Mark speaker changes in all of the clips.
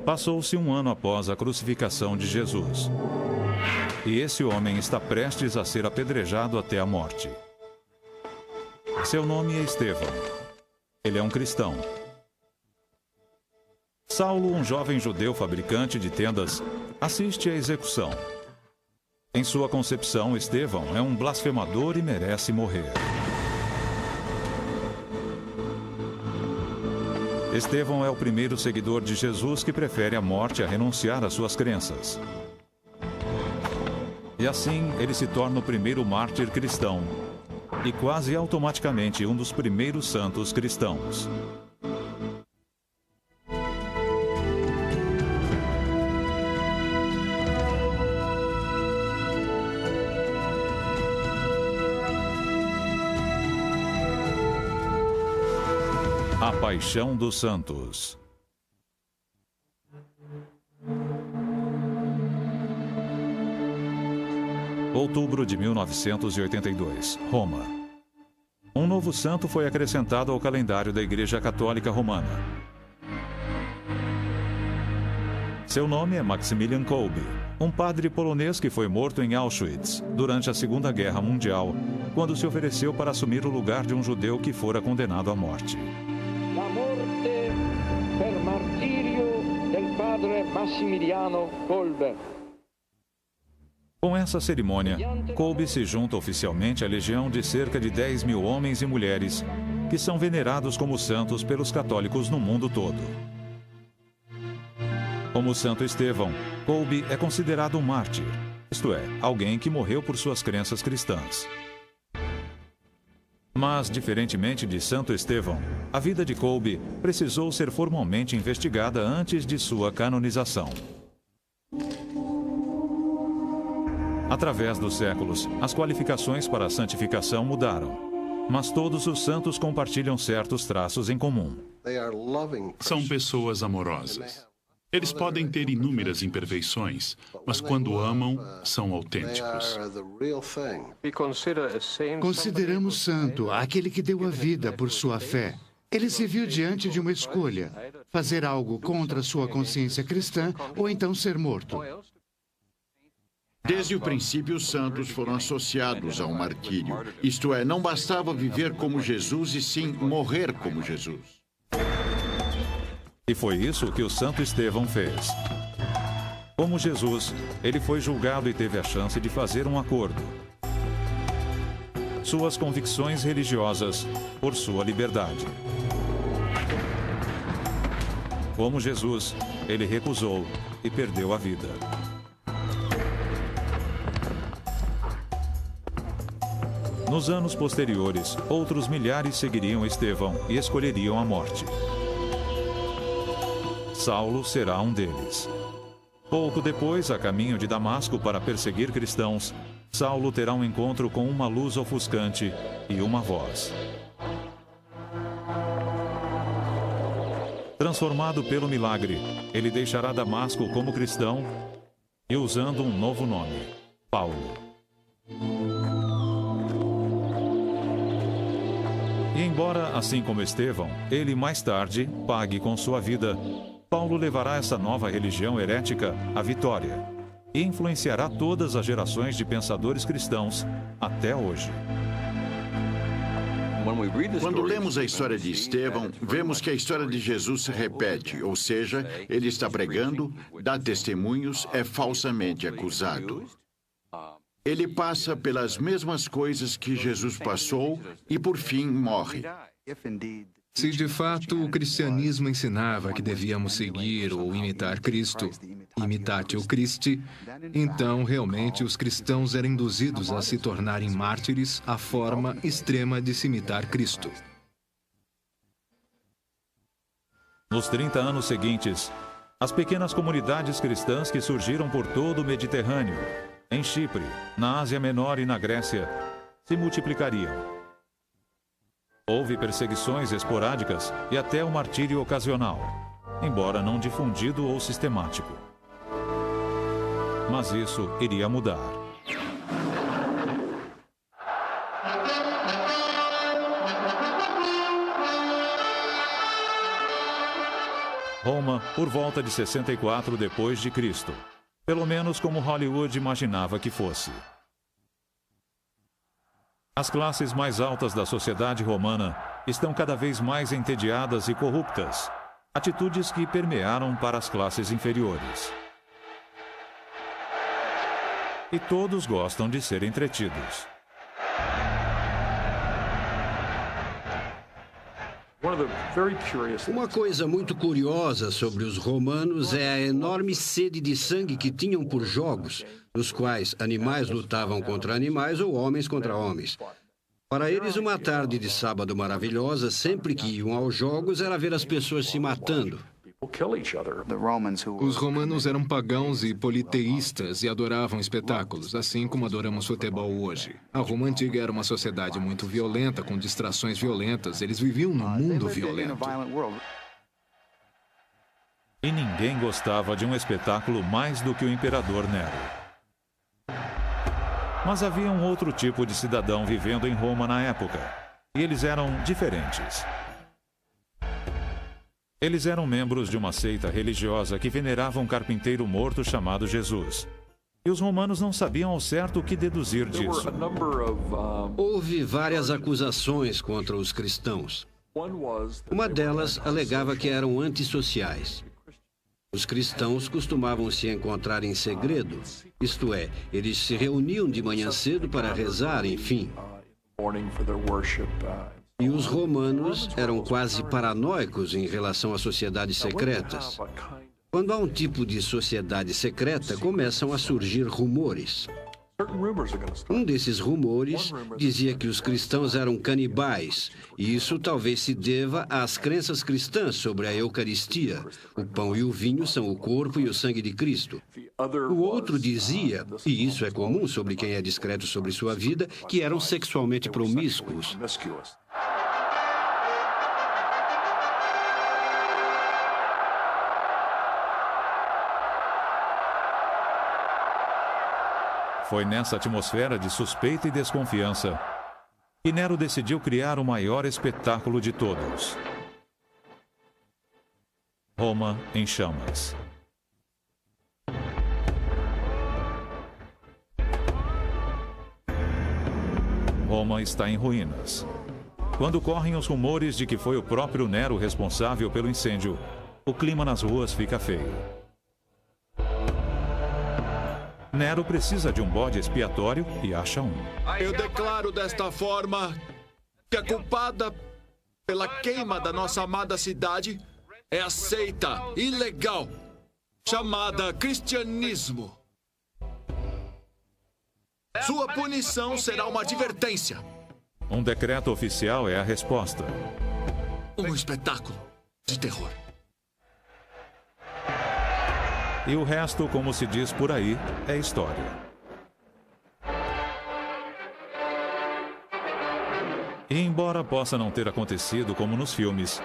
Speaker 1: Passou-se um ano após a crucificação de Jesus. E esse homem está prestes a ser apedrejado até a morte. Seu nome é Estevão. Ele é um cristão. Saulo, um jovem judeu fabricante de tendas, assiste à execução. Em sua concepção, Estevão é um blasfemador e merece morrer. Estevão é o primeiro seguidor de Jesus que prefere a morte a renunciar às suas crenças. E assim, ele se torna o primeiro mártir cristão e quase automaticamente um dos primeiros santos cristãos. A Paixão dos Santos. Outubro de 1982, Roma. Um novo santo foi acrescentado ao calendário da Igreja Católica Romana. Seu nome é Maximilian Kolbe, um padre polonês que foi morto em Auschwitz durante a Segunda Guerra Mundial, quando se ofereceu para assumir o lugar de um judeu que fora condenado à morte.
Speaker 2: La morte per martirio del padre Massimiliano Kolbe.
Speaker 1: Com essa cerimônia, Kolbe se junta oficialmente à legião de cerca de 10 mil homens e mulheres que são venerados como santos pelos católicos no mundo todo. Como Santo Estevão, Kolbe é considerado um mártir, isto é, alguém que morreu por suas crenças cristãs. Mas, diferentemente de Santo Estevão, a vida de Kolbe precisou ser formalmente investigada antes de sua canonização. Através dos séculos, as qualificações para a santificação mudaram, mas todos os santos compartilham certos traços em comum.
Speaker 3: São pessoas amorosas. Eles podem ter inúmeras imperfeições, mas quando amam, são autênticos.
Speaker 4: Consideramos santo aquele que deu a vida por sua fé. Ele se viu diante de uma escolha: fazer algo contra sua consciência cristã ou então ser morto.
Speaker 5: Desde o princípio, os santos foram associados ao martírio. Isto é, não bastava viver como Jesus, e sim morrer como Jesus.
Speaker 1: E foi isso que o Santo Estevão fez. Como Jesus, ele foi julgado e teve a chance de fazer um acordo. Suas convicções religiosas por sua liberdade. Como Jesus, ele recusou e perdeu a vida. Nos anos posteriores, outros milhares seguiriam Estevão e escolheriam a morte. Saulo será um deles. Pouco depois, a caminho de Damasco para perseguir cristãos, Saulo terá um encontro com uma luz ofuscante e uma voz. Transformado pelo milagre, ele deixará Damasco como cristão e usando um novo nome, Paulo. E embora, assim como Estevão, ele mais tarde pague com sua vida, Paulo levará essa nova religião herética à vitória e influenciará todas as gerações de pensadores cristãos até hoje.
Speaker 5: Quando lemos a história de Estevão, vemos que a história de Jesus se repete, ou seja, ele está pregando, dá testemunhos, é falsamente acusado. Ele passa pelas mesmas coisas que Jesus passou e, por fim, morre.
Speaker 6: Se de fato o cristianismo ensinava que devíamos seguir ou imitar Cristo, imitatio Christi, então realmente os cristãos eram induzidos a se tornarem mártires à forma extrema de se imitar Cristo.
Speaker 1: Nos 30 anos seguintes, as pequenas comunidades cristãs que surgiram por todo o Mediterrâneo, em Chipre, na Ásia Menor e na Grécia, se multiplicariam. Houve perseguições esporádicas e até o martírio ocasional, embora não difundido ou sistemático. Mas isso iria mudar. Roma por volta de 64 depois de Cristo, pelo menos como Hollywood imaginava que fosse. As classes mais altas da sociedade romana estão cada vez mais entediadas e corruptas, atitudes que permearam para as classes inferiores. E todos gostam de ser entretidos.
Speaker 7: Uma coisa muito curiosa sobre os romanos é a enorme sede de sangue que tinham por jogos, nos quais animais lutavam contra animais ou homens contra homens. Para eles, uma tarde de sábado maravilhosa, sempre que iam aos jogos, era ver as pessoas se matando.
Speaker 6: Os romanos eram pagãos e politeístas e adoravam espetáculos, assim como adoramos futebol hoje. A Roma antiga era uma sociedade muito violenta, com distrações violentas. Eles viviam num mundo violento.
Speaker 1: E ninguém gostava de um espetáculo mais do que o imperador Nero. Mas havia um outro tipo de cidadão vivendo em Roma na época, e eles eram diferentes. Eles eram membros de uma seita religiosa que venerava um carpinteiro morto chamado Jesus. E os romanos não sabiam ao certo o que deduzir disso.
Speaker 7: Houve várias acusações contra os cristãos. Uma delas alegava que eram antissociais. Os cristãos costumavam se encontrar em segredo, isto é, eles se reuniam de manhã cedo para rezar, enfim. E os romanos eram quase paranoicos em relação a sociedades secretas. Quando há um tipo de sociedade secreta, começam a surgir rumores. Um desses rumores dizia que os cristãos eram canibais, e isso talvez se deva às crenças cristãs sobre a Eucaristia. O pão e o vinho são o corpo e o sangue de Cristo. O outro dizia, e isso é comum sobre quem é discreto sobre sua vida, que eram sexualmente promíscuos.
Speaker 1: Foi nessa atmosfera de suspeita e desconfiança que Nero decidiu criar o maior espetáculo de todos. Roma em chamas. Roma está em ruínas. Quando correm os rumores de que foi o próprio Nero responsável pelo incêndio, o clima nas ruas fica feio. Nero precisa de um bode expiatório e acha um.
Speaker 8: Eu declaro desta forma que a culpada pela queima da nossa amada cidade é a seita ilegal chamada cristianismo. Sua punição será uma advertência.
Speaker 1: Um decreto oficial é a resposta.
Speaker 8: Um espetáculo de terror.
Speaker 1: E o resto, como se diz por aí, é história. E embora possa não ter acontecido como nos filmes,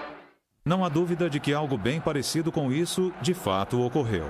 Speaker 1: não há dúvida de que algo bem parecido com isso de fato ocorreu.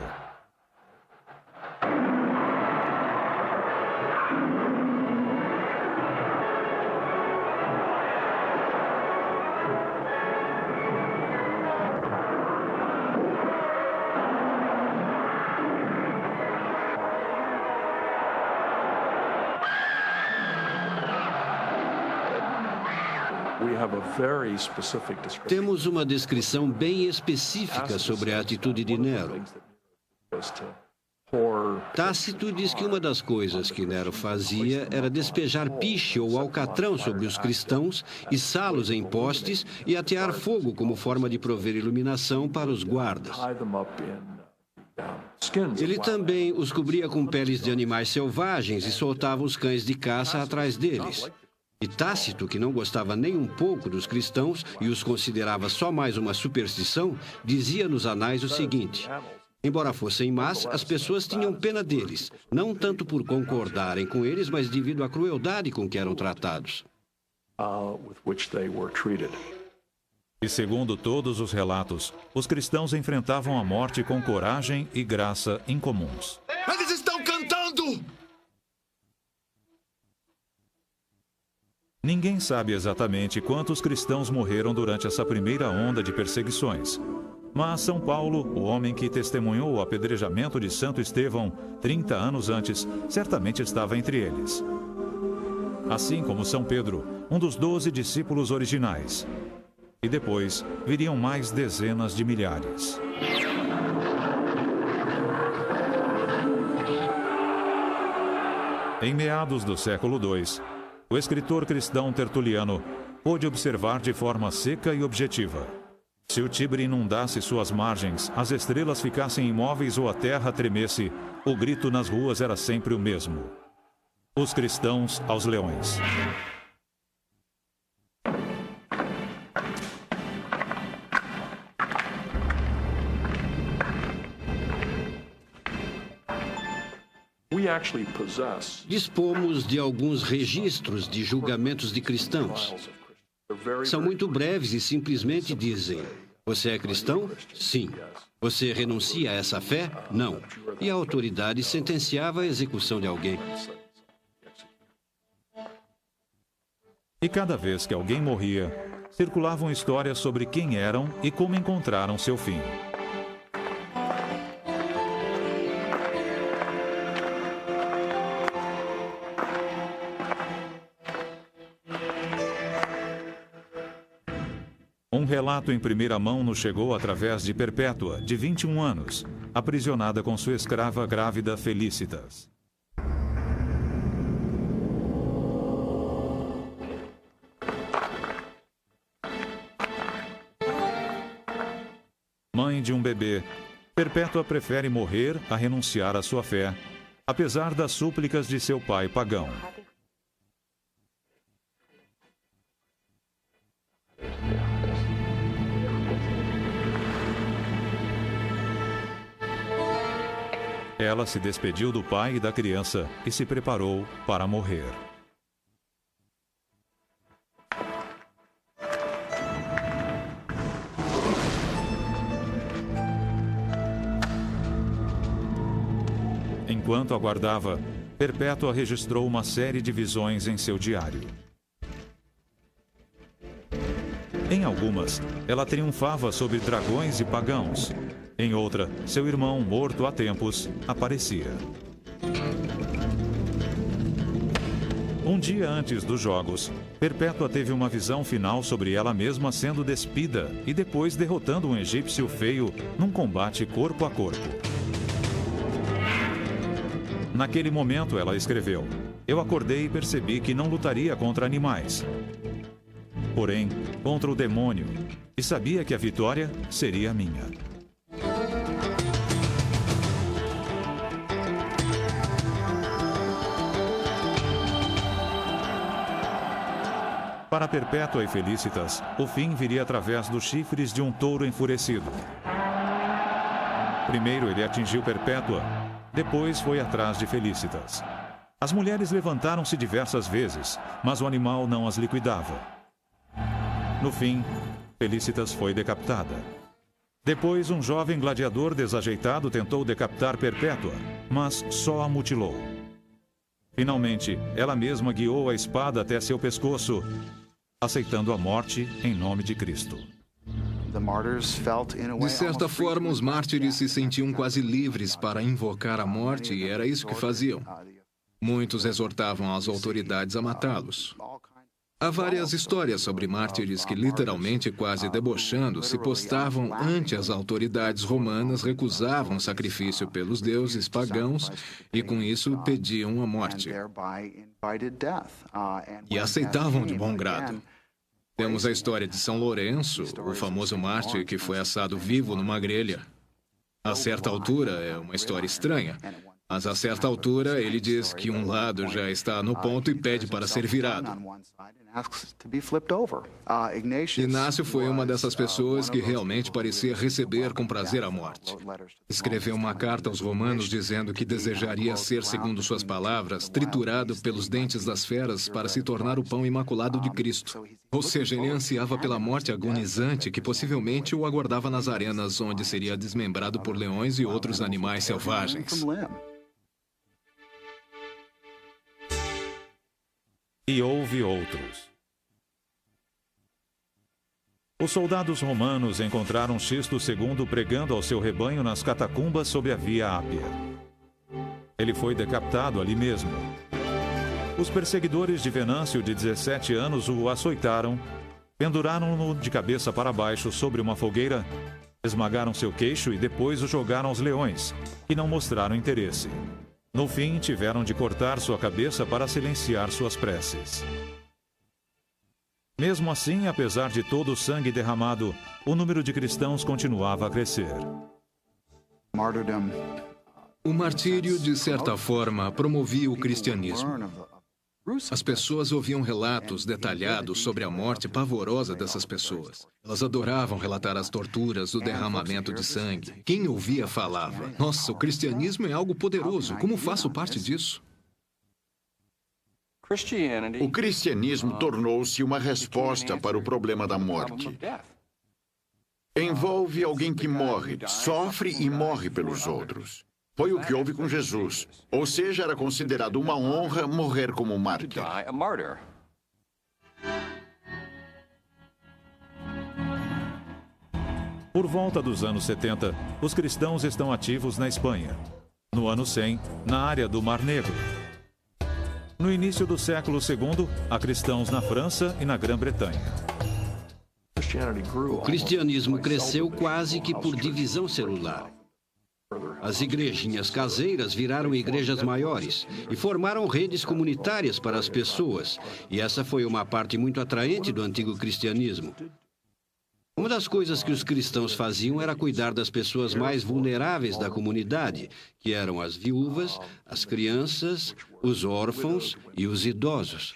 Speaker 7: Temos uma descrição bem específica sobre a atitude de Nero. Tácito diz que uma das coisas que Nero fazia era despejar piche ou alcatrão sobre os cristãos, içá-los em postes e atear fogo como forma de prover iluminação para os guardas. Ele também os cobria com peles de animais selvagens e soltava os cães de caça atrás deles. E Tácito, que não gostava nem um pouco dos cristãos e os considerava só mais uma superstição, dizia nos anais o seguinte: embora fossem más, as pessoas tinham pena deles, não tanto por concordarem com eles, mas devido à crueldade com que eram tratados.
Speaker 1: E segundo todos os relatos, os cristãos enfrentavam a morte com coragem e graça incomuns.
Speaker 8: Eles estão cantando!
Speaker 1: Ninguém sabe exatamente quantos cristãos morreram durante essa primeira onda de perseguições. Mas São Paulo, o homem que testemunhou o apedrejamento de Santo Estevão 30 anos antes, certamente estava entre eles. Assim como São Pedro, um dos 12 discípulos originais. E depois viriam mais dezenas de milhares. Em meados do século II, o escritor cristão Tertuliano pôde observar de forma seca e objetiva: se o Tibre inundasse suas margens, as estrelas ficassem imóveis ou a terra tremesse, o grito nas ruas era sempre o mesmo: os cristãos aos leões.
Speaker 7: Dispomos de alguns registros de julgamentos de cristãos. São muito breves e simplesmente dizem: você é cristão? Sim. Você renuncia a essa fé? Não. E a autoridade sentenciava a execução de alguém.
Speaker 1: E cada vez que alguém morria, circulavam histórias sobre quem eram e como encontraram seu fim. Um relato em primeira mão nos chegou através de Perpétua, de 21 anos, aprisionada com sua escrava grávida Felícitas. Mãe de um bebê, Perpétua prefere morrer a renunciar à sua fé, apesar das súplicas de seu pai pagão. Ela se despediu do pai e da criança e se preparou para morrer. Enquanto aguardava, Perpétua registrou uma série de visões em seu diário. Em algumas, ela triunfava sobre dragões e pagãos. Em outra, seu irmão, morto há tempos, aparecia. Um dia antes dos jogos, Perpétua teve uma visão final sobre ela mesma sendo despida e depois derrotando um egípcio feio num combate corpo a corpo. Naquele momento, ela escreveu: eu acordei e percebi que não lutaria contra animais, porém contra o demônio, e sabia que a vitória seria minha. Para Perpétua e Felícitas, o fim viria através dos chifres de um touro enfurecido. Primeiro ele atingiu Perpétua, depois foi atrás de Felícitas. As mulheres levantaram-se diversas vezes, mas o animal não as liquidava. No fim, Felícitas foi decapitada. Depois, um jovem gladiador desajeitado tentou decapitar Perpétua, mas só a mutilou. Finalmente, ela mesma guiou a espada até seu pescoço, aceitando a morte em nome de Cristo.
Speaker 6: De certa forma, os mártires se sentiam quase livres para invocar a morte e era isso que faziam. Muitos exortavam as autoridades a matá-los. Há várias histórias sobre mártires que, literalmente quase debochando, se postavam ante as autoridades romanas, recusavam sacrifício pelos deuses pagãos e, com isso, pediam a morte. E aceitavam de bom grado. Temos a história de São Lourenço, o famoso mártir que foi assado vivo numa grelha. A certa altura, é uma história estranha, mas a certa altura ele diz que um lado já está no ponto e pede para ser virado. Inácio foi uma dessas pessoas que realmente parecia receber com prazer a morte. Escreveu uma carta aos romanos dizendo que desejaria ser, segundo suas palavras, triturado pelos dentes das feras para se tornar o pão imaculado de Cristo. Ou seja, ele ansiava pela morte agonizante que possivelmente o aguardava nas arenas, onde seria desmembrado por leões e outros animais selvagens.
Speaker 1: E houve outros. Os soldados romanos encontraram Xisto II pregando ao seu rebanho nas catacumbas sobre a Via Ápia. Ele foi decapitado ali mesmo. Os perseguidores de Venâncio, de 17 anos, o açoitaram, penduraram-no de cabeça para baixo sobre uma fogueira, esmagaram seu queixo e depois o jogaram aos leões, que não mostraram interesse. No fim, tiveram de cortar sua cabeça para silenciar suas preces. Mesmo assim, apesar de todo o sangue derramado, o número de cristãos continuava a crescer.
Speaker 6: O martírio, de certa forma, promovia o cristianismo. As pessoas ouviam relatos detalhados sobre a morte pavorosa dessas pessoas. Elas adoravam relatar as torturas, o derramamento de sangue. Quem ouvia falava: nossa, o cristianismo é algo poderoso, como faço parte disso?
Speaker 5: O cristianismo tornou-se uma resposta para o problema da morte. Envolve alguém que morre, sofre e morre pelos outros. Foi o que houve com Jesus. Ou seja, era considerado uma honra morrer como mártir.
Speaker 1: Por volta dos anos 70, os cristãos estão ativos na Espanha. No ano 100, na área do Mar Negro. No início do século II, há cristãos na França e na Grã-Bretanha.
Speaker 7: O cristianismo cresceu quase que por divisão celular. As igrejinhas caseiras viraram igrejas maiores e formaram redes comunitárias para as pessoas. E essa foi uma parte muito atraente do antigo cristianismo. Uma das coisas que os cristãos faziam era cuidar das pessoas mais vulneráveis da comunidade, que eram as viúvas, as crianças, os órfãos e os idosos.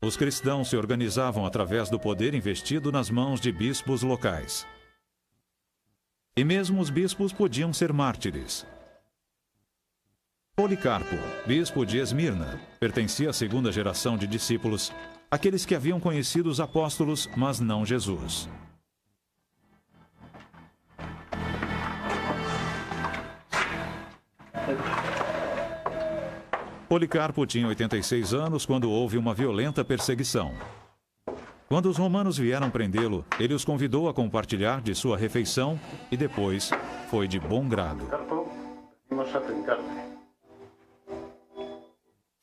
Speaker 1: Os cristãos se organizavam através do poder investido nas mãos de bispos locais. E mesmo os bispos podiam ser mártires. Policarpo, bispo de Esmirna, pertencia à segunda geração de discípulos, aqueles que haviam conhecido os apóstolos, mas não Jesus. Policarpo tinha 86 anos quando houve uma violenta perseguição. Quando os romanos vieram prendê-lo, ele os convidou a compartilhar de sua refeição e depois foi de bom grado.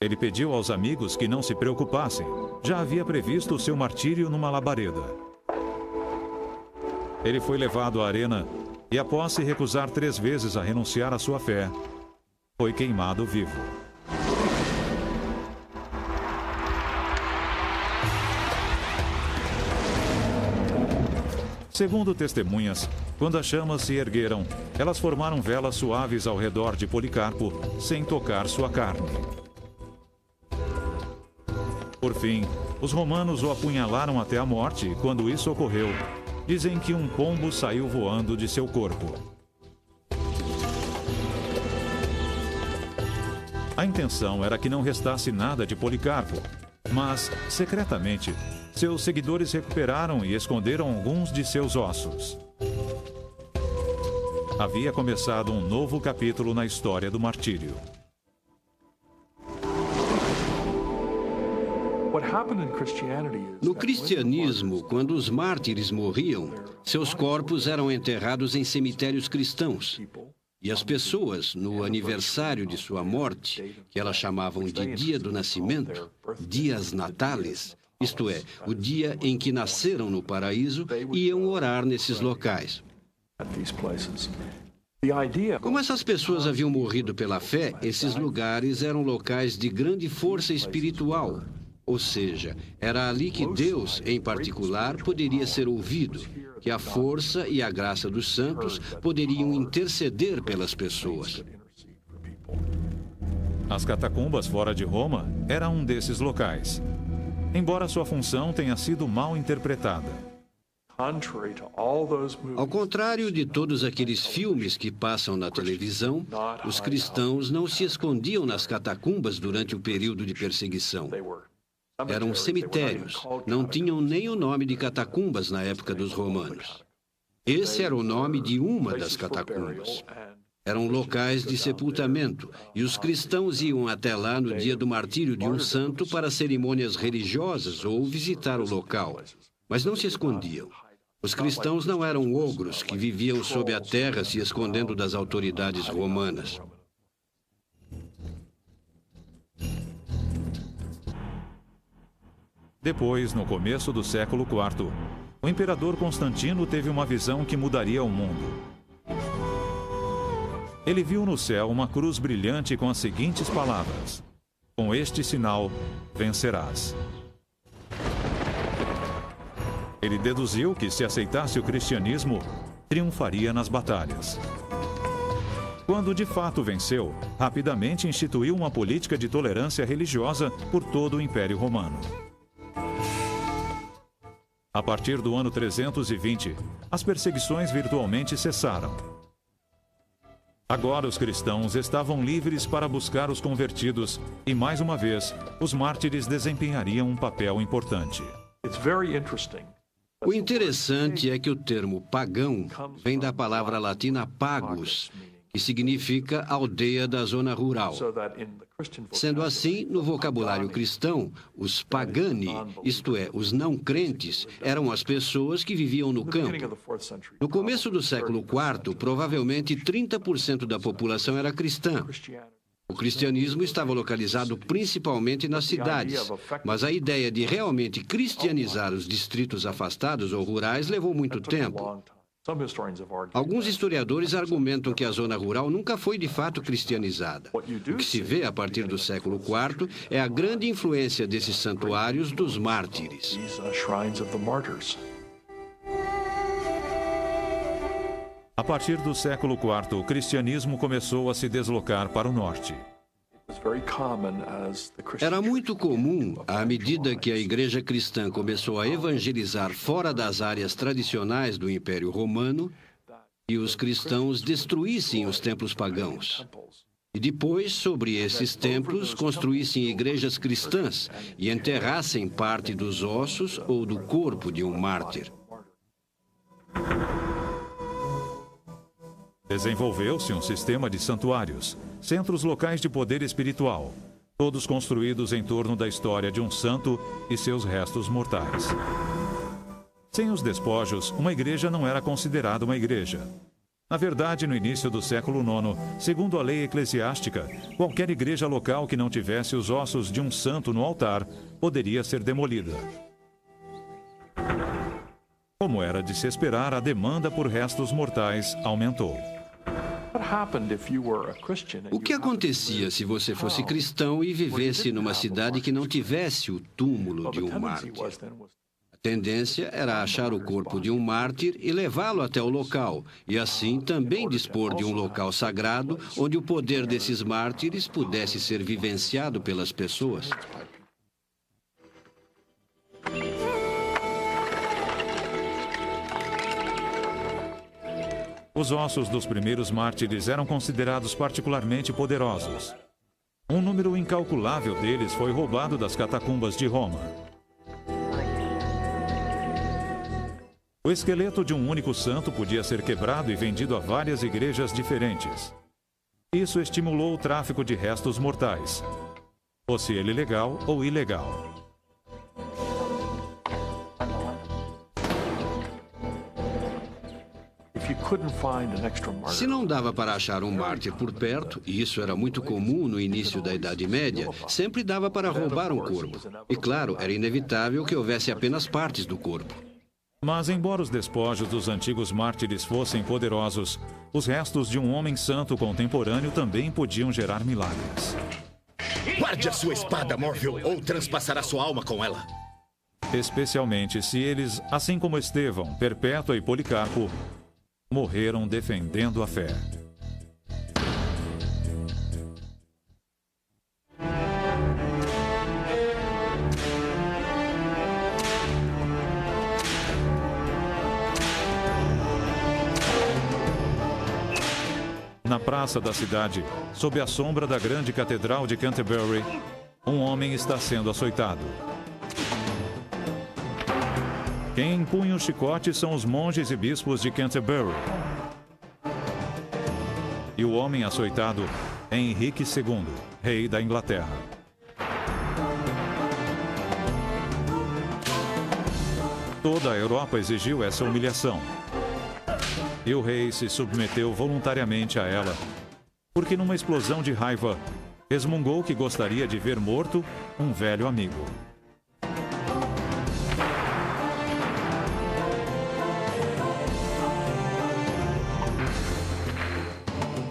Speaker 1: Ele pediu aos amigos que não se preocupassem. Já havia previsto o seu martírio numa labareda. Ele foi levado à arena e, após se recusar 3 vezes a renunciar à sua fé, foi queimado vivo. Segundo testemunhas, quando as chamas se ergueram, elas formaram velas suaves ao redor de Policarpo, sem tocar sua carne. Por fim, os romanos o apunhalaram até a morte e, quando isso ocorreu, dizem que um pombo saiu voando de seu corpo. A intenção era que não restasse nada de Policarpo, mas, secretamente, seus seguidores recuperaram e esconderam alguns de seus ossos. Havia começado um novo capítulo na história do martírio.
Speaker 7: No cristianismo, quando os mártires morriam, seus corpos eram enterrados em cemitérios cristãos. E as pessoas, no aniversário de sua morte, que elas chamavam de dia do nascimento, dias natales, isto é, o dia em que nasceram no paraíso, iam orar nesses locais. Como essas pessoas haviam morrido pela fé, esses lugares eram locais de grande força espiritual. Ou seja, era ali que Deus, em particular, poderia ser ouvido, que a força e a graça dos santos poderiam interceder pelas pessoas.
Speaker 1: As catacumbas fora de Roma eram um desses locais, embora sua função tenha sido mal interpretada.
Speaker 7: Ao contrário de todos aqueles filmes que passam na televisão, os cristãos não se escondiam nas catacumbas durante o período de perseguição. Eram cemitérios, não tinham nem o nome de catacumbas na época dos romanos. Esse era o nome de uma das catacumbas. Eram locais de sepultamento, e os cristãos iam até lá no dia do martírio de um santo para cerimônias religiosas ou visitar o local. Mas não se escondiam. Os cristãos não eram ogros que viviam sob a terra se escondendo das autoridades romanas.
Speaker 1: Depois, no começo do século IV, o imperador Constantino teve uma visão que mudaria o mundo. Ele viu no céu uma cruz brilhante com as seguintes palavras: "Com este sinal, vencerás." Ele deduziu que, se aceitasse o cristianismo, triunfaria nas batalhas. Quando de fato venceu, rapidamente instituiu uma política de tolerância religiosa por todo o Império Romano. A partir do ano 320, as perseguições virtualmente cessaram. Agora os cristãos estavam livres para buscar os convertidos e, mais uma vez, os mártires desempenhariam um papel importante.
Speaker 7: O interessante é que o termo pagão vem da palavra latina pagus, que significa aldeia da zona rural. Sendo assim, no vocabulário cristão, os pagani, isto é, os não crentes, eram as pessoas que viviam no campo. No começo do século IV, provavelmente 30% da população era cristã. O cristianismo estava localizado principalmente nas cidades, mas a ideia de realmente cristianizar os distritos afastados ou rurais levou muito tempo. Alguns historiadores argumentam que a zona rural nunca foi de fato cristianizada. O que se vê a partir do século IV é a grande influência desses santuários dos mártires.
Speaker 1: A partir do século IV, o cristianismo começou a se deslocar para o norte.
Speaker 7: Era muito comum, à medida que a igreja cristã começou a evangelizar fora das áreas tradicionais do Império Romano, que os cristãos destruíssem os templos pagãos. E depois, sobre esses templos, construíssem igrejas cristãs e enterrassem parte dos ossos ou do corpo de um mártir.
Speaker 1: Desenvolveu-se um sistema de santuários, centros locais de poder espiritual, todos construídos em torno da história de um santo e seus restos mortais. Sem os despojos, uma igreja não era considerada uma igreja. Na verdade, no início do século IX, segundo a lei eclesiástica, qualquer igreja local que não tivesse os ossos de um santo no altar poderia ser demolida. Como era de se esperar, a demanda por restos mortais aumentou.
Speaker 7: O que acontecia se você fosse cristão e vivesse numa cidade que não tivesse o túmulo de um mártir? A tendência era achar o corpo de um mártir e levá-lo até o local, e assim também dispor de um local sagrado onde o poder desses mártires pudesse ser vivenciado pelas pessoas.
Speaker 1: Os ossos dos primeiros mártires eram considerados particularmente poderosos. Um número incalculável deles foi roubado das catacumbas de Roma. O esqueleto de um único santo podia ser quebrado e vendido a várias igrejas diferentes. Isso estimulou o tráfico de restos mortais, fosse ele legal ou ilegal.
Speaker 7: Se não dava para achar um mártir por perto, e isso era muito comum no início da Idade Média, sempre dava para roubar um corpo. E claro, era inevitável que houvesse apenas partes do corpo.
Speaker 1: Mas, embora os despojos dos antigos mártires fossem poderosos, os restos de um homem santo contemporâneo também podiam gerar milagres.
Speaker 9: Guarde a sua espada, Morville, ou transpassará sua alma com ela.
Speaker 1: Especialmente se eles, assim como Estevão, Perpétua e Policarpo, morreram defendendo a fé. Na praça da cidade, sob a sombra da grande catedral de Canterbury, um homem está sendo açoitado. Quem empunha o chicote são os monges e bispos de Canterbury. E o homem açoitado é Henrique II, rei da Inglaterra. Toda a Europa exigiu essa humilhação. E o rei se submeteu voluntariamente a ela, porque numa explosão de raiva, resmungou que gostaria de ver morto um velho amigo.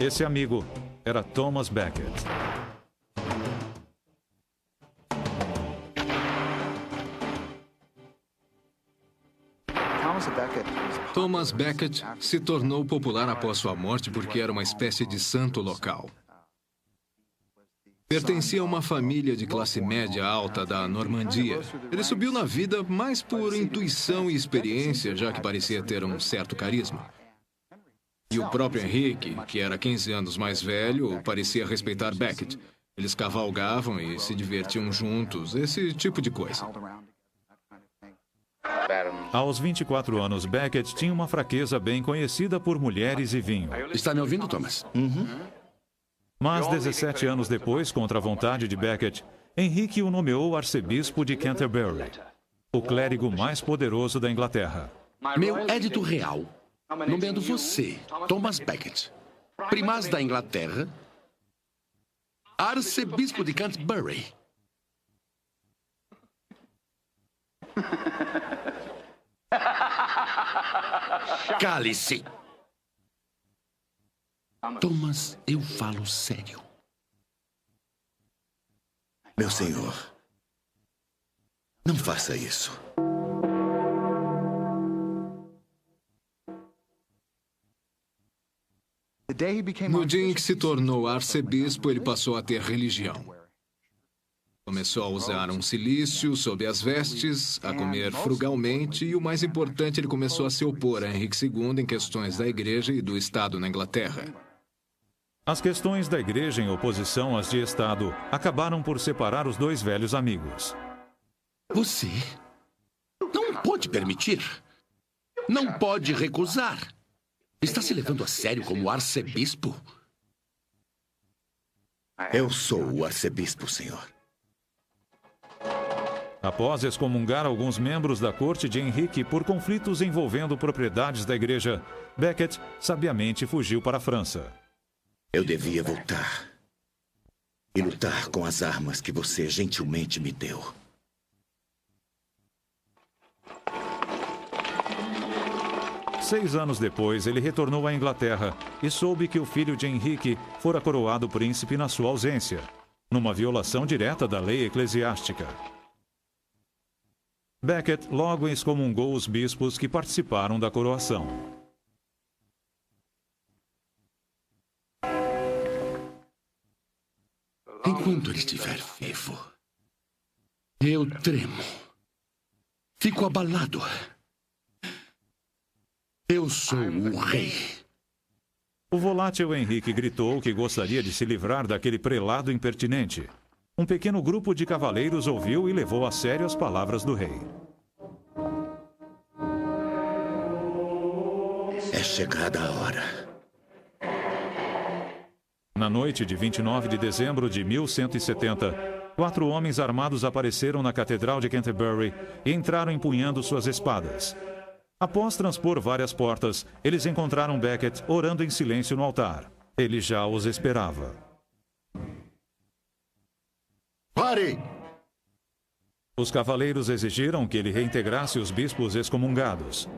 Speaker 1: Esse amigo era Thomas Becket.
Speaker 6: Thomas Becket se tornou popular após sua morte porque era uma espécie de santo local. Pertencia a uma família de classe média alta da Normandia. Ele subiu na vida mais por intuição e experiência, já que parecia ter um certo carisma. E o próprio Henrique, que era 15 anos mais velho, parecia respeitar Becket. Eles cavalgavam e se divertiam juntos, esse tipo de coisa.
Speaker 1: Aos 24 anos, Becket tinha uma fraqueza bem conhecida por mulheres e vinho.
Speaker 10: Está me ouvindo, Thomas?
Speaker 1: Mas 17 anos depois, contra a vontade de Becket, Henrique o nomeou arcebispo de Canterbury, o clérigo mais poderoso da Inglaterra.
Speaker 10: Meu édito real, nomeando você, Thomas Becket, primaz da Inglaterra, arcebispo de Canterbury. Cale-se! Thomas, eu falo sério.
Speaker 9: Meu senhor, não faça isso.
Speaker 6: No dia em que se tornou arcebispo, ele passou a ter religião. Começou a usar um cilício sob as vestes, a comer frugalmente e, o mais importante, ele começou a se opor a Henrique II em questões da igreja e do Estado na Inglaterra.
Speaker 1: As questões da igreja em oposição às de Estado acabaram por separar os dois velhos amigos.
Speaker 10: Você não pode permitir. Não pode recusar. Está se levando a sério como arcebispo?
Speaker 9: Eu sou o arcebispo, senhor.
Speaker 1: Após excomungar alguns membros da corte de Henrique por conflitos envolvendo propriedades da igreja, Becket sabiamente fugiu para a França.
Speaker 9: Eu devia voltar e lutar com as armas que você gentilmente me deu.
Speaker 1: Seis anos depois, ele retornou à Inglaterra e soube que o filho de Henrique fora coroado príncipe na sua ausência, numa violação direta da lei eclesiástica. Becket logo excomungou os bispos que participaram da coroação.
Speaker 10: Enquanto ele estiver vivo, eu tremo. Fico abalado. Eu sou o rei.
Speaker 1: O volátil Henrique gritou que gostaria de se livrar daquele prelado impertinente. Um pequeno grupo de cavaleiros ouviu e levou a sério as palavras do rei.
Speaker 9: É chegada a hora.
Speaker 1: Na noite de 29 de dezembro de 1170, 4 homens armados apareceram na Catedral de Canterbury e entraram empunhando suas espadas. Após transpor várias portas, eles encontraram Becket orando em silêncio no altar. Ele já os esperava.
Speaker 5: Pare!
Speaker 1: Os cavaleiros exigiram que ele reintegrasse os bispos excomungados.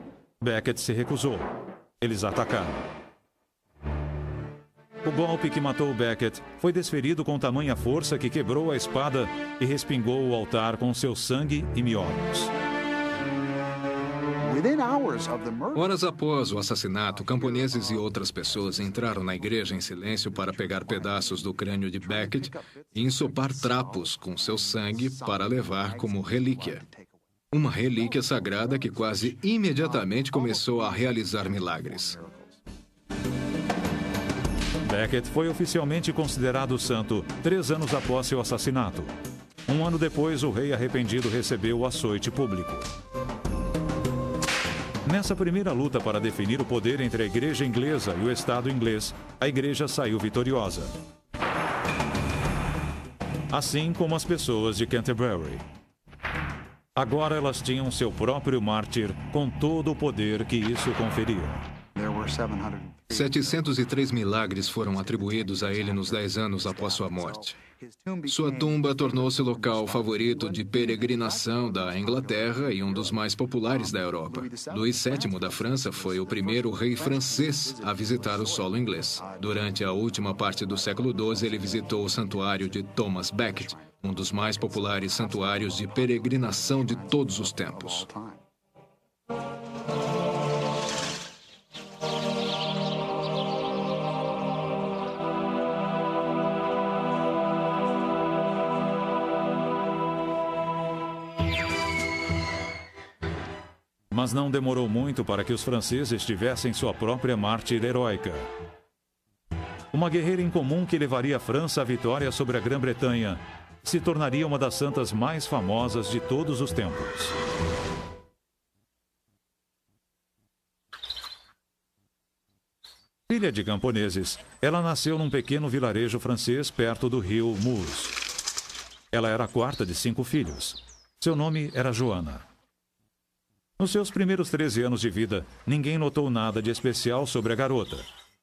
Speaker 1: Becket se recusou. Eles atacaram. O golpe que matou Becket foi desferido com tamanha força que quebrou a espada e respingou o altar com seu sangue e miolos.
Speaker 6: Horas após o assassinato, camponeses e outras pessoas entraram na igreja em silêncio para pegar pedaços do crânio de Becket e ensopar trapos com seu sangue para levar como relíquia. Uma relíquia sagrada que quase imediatamente começou a realizar milagres.
Speaker 1: Becket foi oficialmente considerado santo 3 anos após seu assassinato. 1 ano depois, o rei arrependido recebeu o açoite público. Nessa primeira luta para definir o poder entre a Igreja inglesa e o Estado inglês, a Igreja saiu vitoriosa. Assim como as pessoas de Canterbury. Agora elas tinham seu próprio mártir com todo o poder que isso conferia.
Speaker 6: 703 milagres foram atribuídos a ele nos 10 anos após sua morte. Sua tumba tornou-se o local favorito de peregrinação da Inglaterra e um dos mais populares da Europa. Luís VII da França foi o primeiro rei francês a visitar o solo inglês. Durante a última parte do século XII, ele visitou o santuário de Thomas Becket, um dos mais populares santuários de peregrinação de todos os tempos.
Speaker 1: Mas não demorou muito para que os franceses tivessem sua própria mártir heróica. Uma guerreira incomum que levaria a França à vitória sobre a Grã-Bretanha, se tornaria uma das santas mais famosas de todos os tempos. Filha de camponeses, ela nasceu num pequeno vilarejo francês perto do rio Meuse. Ela era a quarta de 5 filhos. Seu nome era Joana. Nos seus primeiros 13 anos de vida, ninguém notou nada de especial sobre a garota,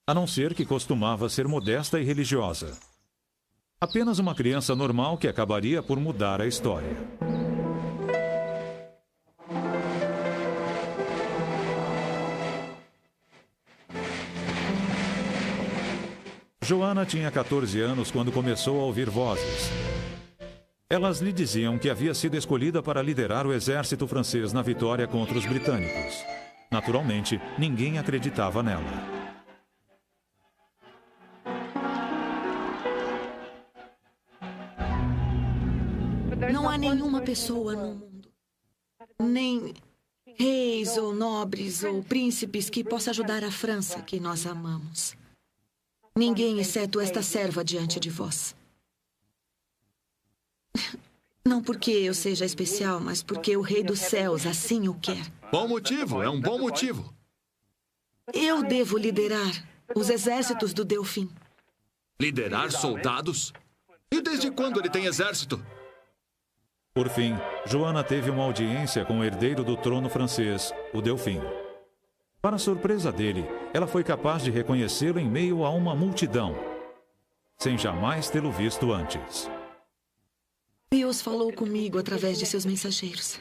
Speaker 1: a não ser que costumava ser modesta e religiosa. Apenas uma criança normal que acabaria por mudar a história. Joana tinha 14 anos quando começou a ouvir vozes. Elas lhe diziam que havia sido escolhida para liderar o exército francês na vitória contra os britânicos. Naturalmente, ninguém acreditava nela.
Speaker 11: Não há nenhuma pessoa no mundo, nem reis ou nobres ou príncipes que possa ajudar a França que nós amamos. Ninguém exceto esta serva diante de vós. Não porque eu seja especial, mas porque o Rei dos Céus assim o quer.
Speaker 8: Bom motivo, é um bom motivo.
Speaker 11: Eu devo liderar os exércitos do Delfim.
Speaker 8: Liderar soldados? E desde quando ele tem exército?
Speaker 1: Por fim, Joana teve uma audiência com o herdeiro do trono francês, o Delfim. Para surpresa dele, ela foi capaz de reconhecê-lo em meio a uma multidão, sem jamais tê-lo visto antes.
Speaker 11: Deus falou comigo através de seus mensageiros.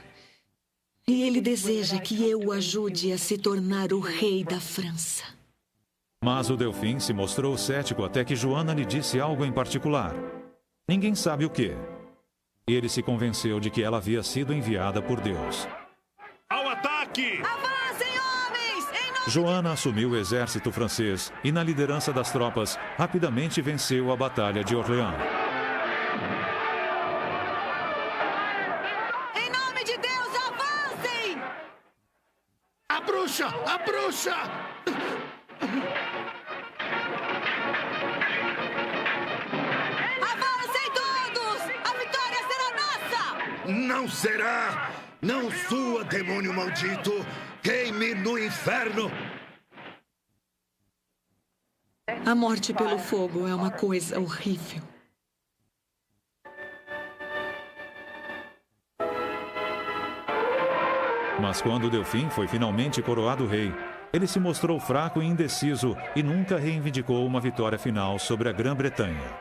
Speaker 11: E ele deseja que eu o ajude a se tornar o rei da França.
Speaker 1: Mas o Delfim se mostrou cético até que Joana lhe disse algo em particular. Ninguém sabe o quê. Ele se convenceu de que ela havia sido enviada por Deus.
Speaker 3: Ao ataque!
Speaker 11: Avancem, homens!
Speaker 1: Joana assumiu o exército francês e, na liderança das tropas, rapidamente venceu a Batalha de Orleans.
Speaker 11: Em nome de Deus, avancem!
Speaker 4: A bruxa! A bruxa!
Speaker 11: Avancem todos! A vitória será nossa!
Speaker 9: Não será! Não sua, demônio maldito! Queime no inferno!
Speaker 11: A morte pelo fogo é uma coisa horrível.
Speaker 1: Mas quando o Delfim foi finalmente coroado rei, ele se mostrou fraco e indeciso e nunca reivindicou uma vitória final sobre a Grã-Bretanha.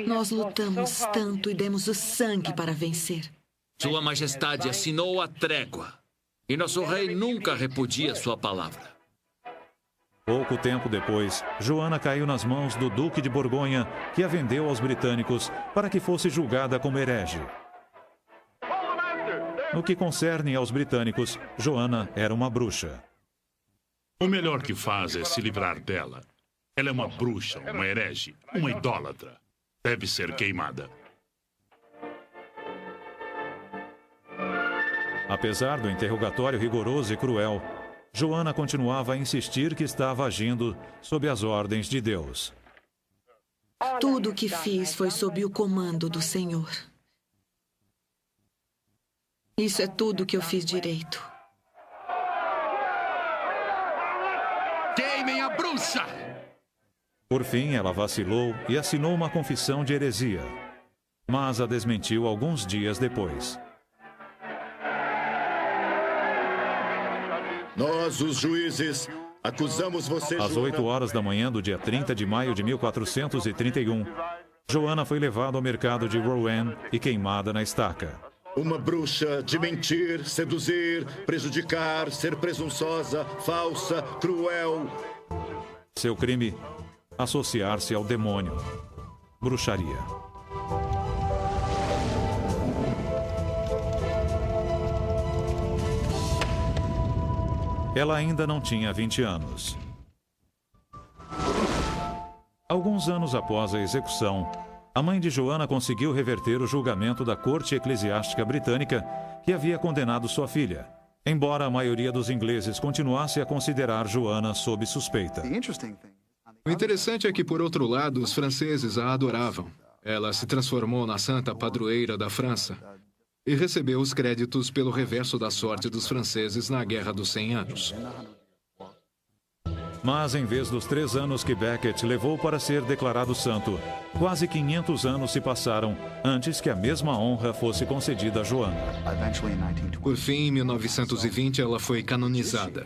Speaker 11: Nós lutamos tanto e demos o sangue para vencer.
Speaker 8: Sua Majestade assinou a trégua. E nosso rei nunca repudia sua palavra.
Speaker 1: Pouco tempo depois, Joana caiu nas mãos do Duque de Borgonha, que a vendeu aos britânicos para que fosse julgada como herege. No que concerne aos britânicos, Joana era uma bruxa.
Speaker 3: O melhor que faz é se livrar dela. Ela é uma bruxa, uma herege, uma idólatra. Deve ser queimada.
Speaker 1: Apesar do interrogatório rigoroso e cruel, Joana continuava a insistir que estava agindo sob as ordens de Deus.
Speaker 11: Tudo o que fiz foi sob o comando do Senhor. Isso é tudo que eu fiz direito.
Speaker 10: bruxa!
Speaker 1: Por fim, ela vacilou e assinou uma confissão de heresia, mas a desmentiu alguns dias depois.
Speaker 9: Nós, os juízes, acusamos você,
Speaker 1: Às 8 horas da manhã do dia 30 de maio de 1431, Joana foi levada ao mercado de Rouen e queimada na estaca.
Speaker 9: Uma bruxa de mentir, seduzir, prejudicar, ser presunçosa, falsa, cruel.
Speaker 1: Seu crime? Associar-se ao demônio. Bruxaria. Ela ainda não tinha 20 anos. Alguns anos após a execução, a mãe de Joana conseguiu reverter o julgamento da Corte Eclesiástica Britânica que havia condenado sua filha, embora a maioria dos ingleses continuasse a considerar Joana sob suspeita.
Speaker 6: O interessante é que, por outro lado, os franceses a adoravam. Ela se transformou na santa padroeira da França e recebeu os créditos pelo reverso da sorte dos franceses na Guerra dos 100 Anos.
Speaker 1: Mas, em vez dos 3 anos que Becket levou para ser declarado santo, quase 500 anos se passaram antes que a mesma honra fosse concedida a Joana.
Speaker 6: Por fim, em 1920, ela foi canonizada.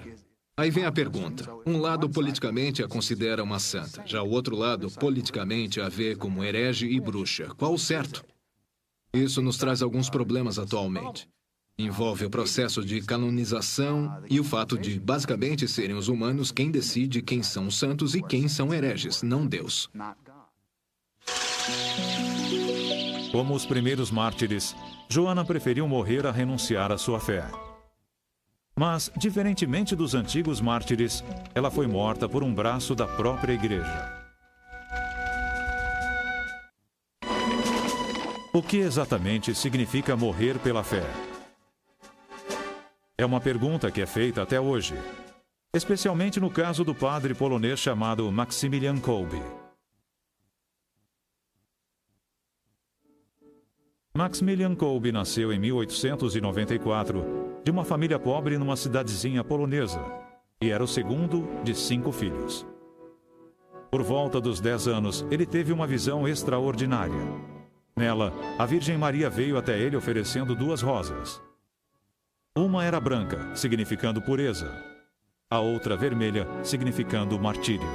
Speaker 6: Aí vem a pergunta. Um lado politicamente a considera uma santa, já o outro lado politicamente a vê como herege e bruxa. Qual o certo? Isso nos traz alguns problemas atualmente. Envolve o processo de canonização e o fato de, basicamente, serem os humanos quem decide quem são santos e quem são hereges, não Deus.
Speaker 1: Como os primeiros mártires, Joana preferiu morrer a renunciar à sua fé. Mas, diferentemente dos antigos mártires, ela foi morta por um braço da própria igreja. O que exatamente significa morrer pela fé? É uma pergunta que é feita até hoje, especialmente no caso do padre polonês chamado Maximilian Kolbe. Maximilian Kolbe nasceu em 1894 de uma família pobre numa cidadezinha polonesa e era o segundo de 5 filhos. Por volta dos 10 anos, ele teve uma visão extraordinária. Nela, a Virgem Maria veio até ele oferecendo 2 rosas. Uma era branca, significando pureza. A outra vermelha, significando martírio.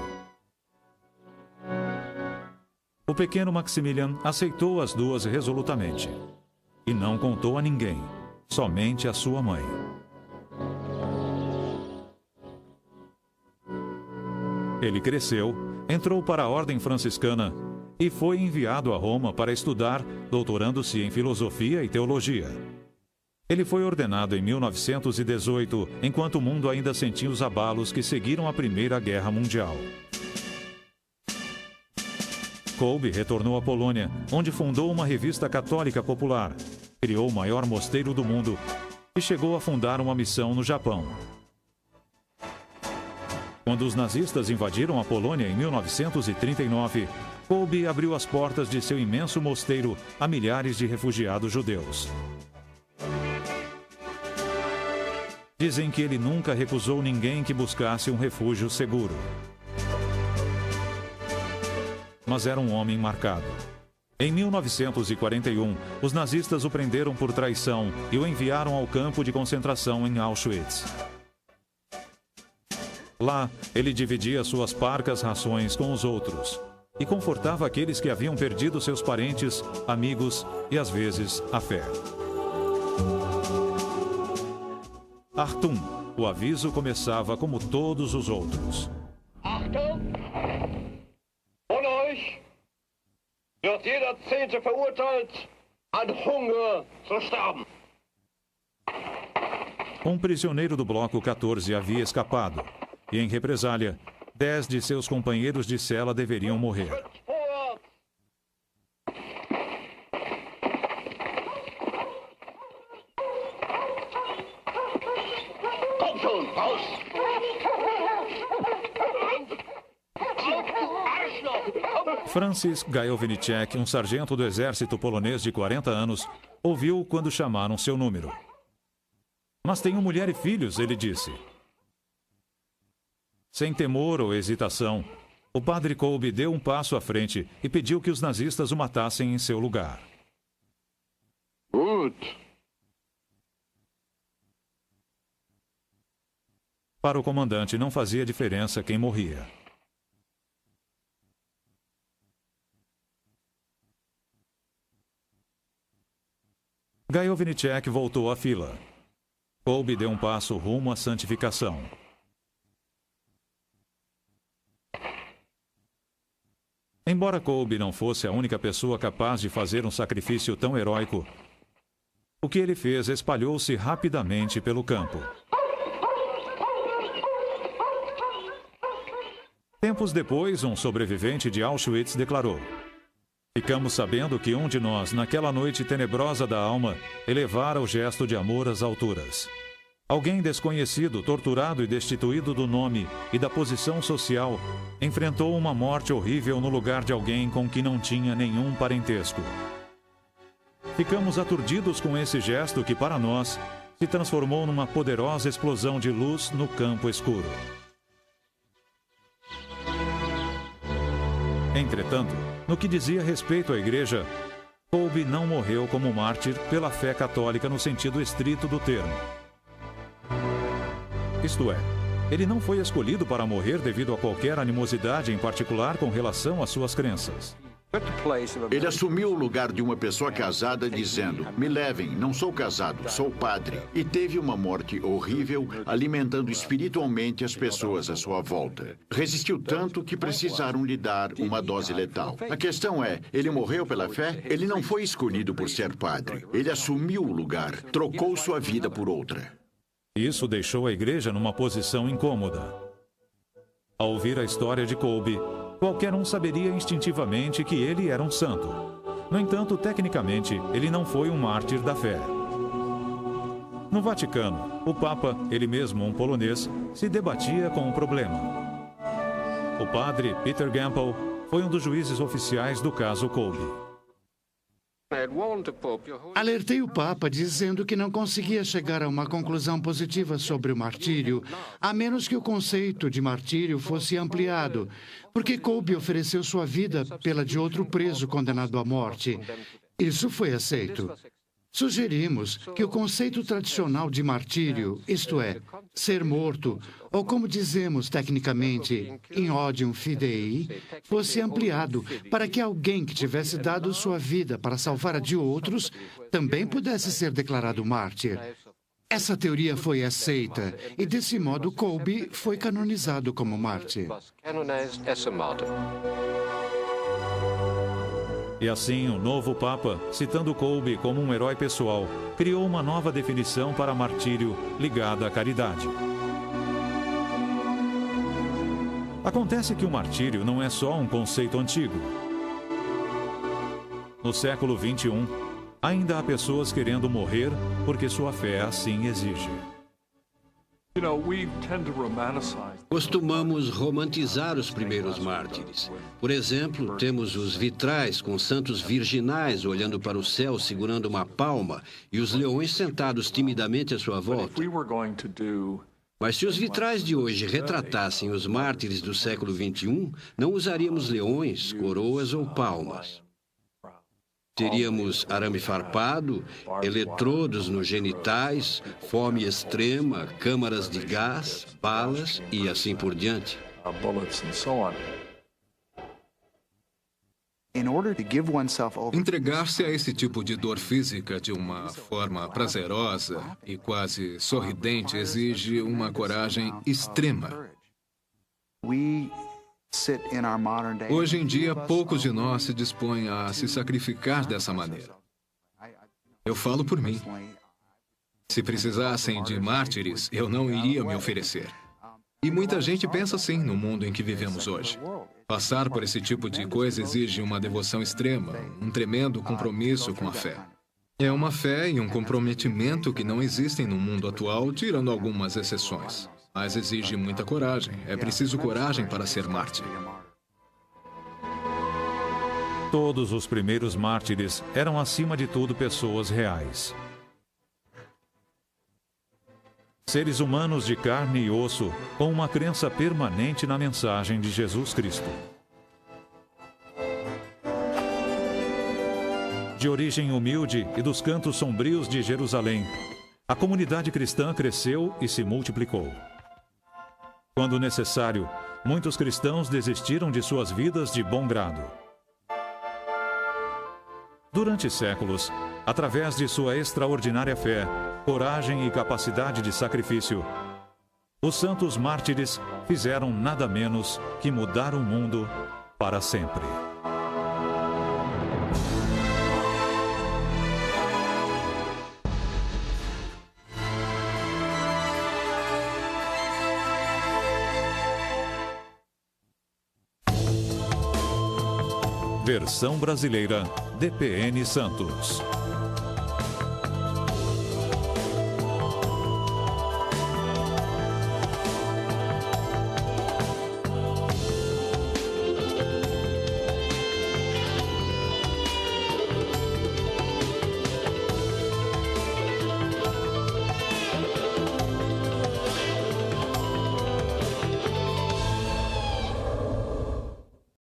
Speaker 1: O pequeno Maximilian aceitou as 2 resolutamente. E não contou a ninguém, somente a sua mãe. Ele cresceu, entrou para a ordem franciscana e foi enviado a Roma para estudar, doutorando-se em filosofia e teologia. Ele foi ordenado em 1918, enquanto o mundo ainda sentia os abalos que seguiram a Primeira Guerra Mundial. Kolbe retornou à Polônia, onde fundou uma revista católica popular, criou o maior mosteiro do mundo e chegou a fundar uma missão no Japão. Quando os nazistas invadiram a Polônia em 1939, Kolbe abriu as portas de seu imenso mosteiro a milhares de refugiados judeus. Dizem que ele nunca recusou ninguém que buscasse um refúgio seguro. Mas era um homem marcado. Em 1941, os nazistas o prenderam por traição e o enviaram ao campo de concentração em Auschwitz. Lá, ele dividia suas parcas rações com os outros e confortava aqueles que haviam perdido seus parentes, amigos e, às vezes, a fé. Achtung! O aviso começava como todos os outros.
Speaker 2: Achtung! Von euch wird jeder Zehnte verurteilt, an Hunger zu sterben.
Speaker 1: Um prisioneiro do bloco 14 havia escapado e, em represália, 10 de seus companheiros de cela deveriam morrer. Francis Gajowniczek, um sargento do exército polonês de 40 anos, ouviu quando chamaram seu número. Mas tenho mulher e filhos, ele disse. Sem temor ou hesitação, o padre Kolbe deu um passo à frente e pediu que os nazistas o matassem em seu lugar.
Speaker 2: Gut.
Speaker 1: Para o comandante não fazia diferença quem morria. Gajowniczek voltou à fila. Kolbe deu um passo rumo à santificação. Embora Kolbe não fosse a única pessoa capaz de fazer um sacrifício tão heróico, o que ele fez espalhou-se rapidamente pelo campo. Tempos depois, um sobrevivente de Auschwitz declarou: "Ficamos sabendo que um de nós, naquela noite tenebrosa da alma, elevara o gesto de amor às alturas. Alguém desconhecido, torturado e destituído do nome e da posição social, enfrentou uma morte horrível no lugar de alguém com que não tinha nenhum parentesco. Ficamos aturdidos com esse gesto que, para nós, se transformou numa poderosa explosão de luz no campo escuro." Entretanto, no que dizia respeito à igreja, Kolbe não morreu como mártir pela fé católica no sentido estrito do termo. Isto é, ele não foi escolhido para morrer devido a qualquer animosidade em particular com relação às suas crenças.
Speaker 5: Ele assumiu o lugar de uma pessoa casada dizendo: "Me levem, não sou casado, sou padre." E teve uma morte horrível, alimentando espiritualmente as pessoas à sua volta. Resistiu tanto que precisaram lhe dar uma dose letal. A questão é, ele morreu pela fé? Ele não foi escolhido por ser padre. Ele assumiu o lugar, trocou sua vida por outra.
Speaker 1: Isso deixou a igreja numa posição incômoda. Ao ouvir a história de Kolbe, qualquer um saberia instintivamente que ele era um santo. No entanto, tecnicamente, ele não foi um mártir da fé. No Vaticano, o Papa, ele mesmo um polonês, se debatia com o problema. O padre Peter Gampel foi um dos juízes oficiais do caso Kolbe.
Speaker 4: Alertei o Papa dizendo que não conseguia chegar a uma conclusão positiva sobre o martírio, a menos que o conceito de martírio fosse ampliado, porque Kolbe ofereceu sua vida pela de outro preso condenado à morte. Isso foi aceito. Sugerimos que o conceito tradicional de martírio, isto é, ser morto, ou como dizemos tecnicamente, in odium fidei, fosse ampliado para que alguém que tivesse dado sua vida para salvar a de outros também pudesse ser declarado mártir. Essa teoria foi aceita e, desse modo, Kolbe foi canonizado como mártir.
Speaker 1: E assim, o novo Papa, citando Kolbe como um herói pessoal, criou uma nova definição para martírio ligada à caridade. Acontece que o martírio não é só um conceito antigo. No século XXI, ainda há pessoas querendo morrer porque sua fé assim exige.
Speaker 7: Costumamos romantizar os primeiros mártires. Por exemplo, temos os vitrais com santos virginais olhando para o céu segurando uma palma e os leões sentados timidamente à sua volta. Mas se os vitrais de hoje retratassem os mártires do século XXI, não usaríamos leões, coroas ou palmas. Teríamos arame farpado, eletrodos nos genitais, fome extrema, câmaras de gás, balas e assim por diante.
Speaker 6: Entregar-se a esse tipo de dor física de uma forma prazerosa e quase sorridente exige uma coragem extrema. Hoje em dia, poucos de nós se dispõem a se sacrificar dessa maneira. Eu falo por mim. Se precisassem de mártires, eu não iria me oferecer. E muita gente pensa assim no mundo em que vivemos hoje. Passar por esse tipo de coisa exige uma devoção extrema, um tremendo compromisso com a fé. É uma fé e um comprometimento que não existem no mundo atual, tirando algumas exceções. Mas exige muita coragem. É preciso coragem para ser mártir.
Speaker 1: Todos os primeiros mártires eram, acima de tudo, pessoas reais. Seres humanos de carne e osso, com uma crença permanente na mensagem de Jesus Cristo. De origem humilde e dos cantos sombrios de Jerusalém, a comunidade cristã cresceu e se multiplicou. Quando necessário, muitos cristãos desistiram de suas vidas de bom grado. Durante séculos, através de sua extraordinária fé, coragem e capacidade de sacrifício, os santos mártires fizeram nada menos que mudar o mundo para sempre. Versão brasileira, DPN Santos.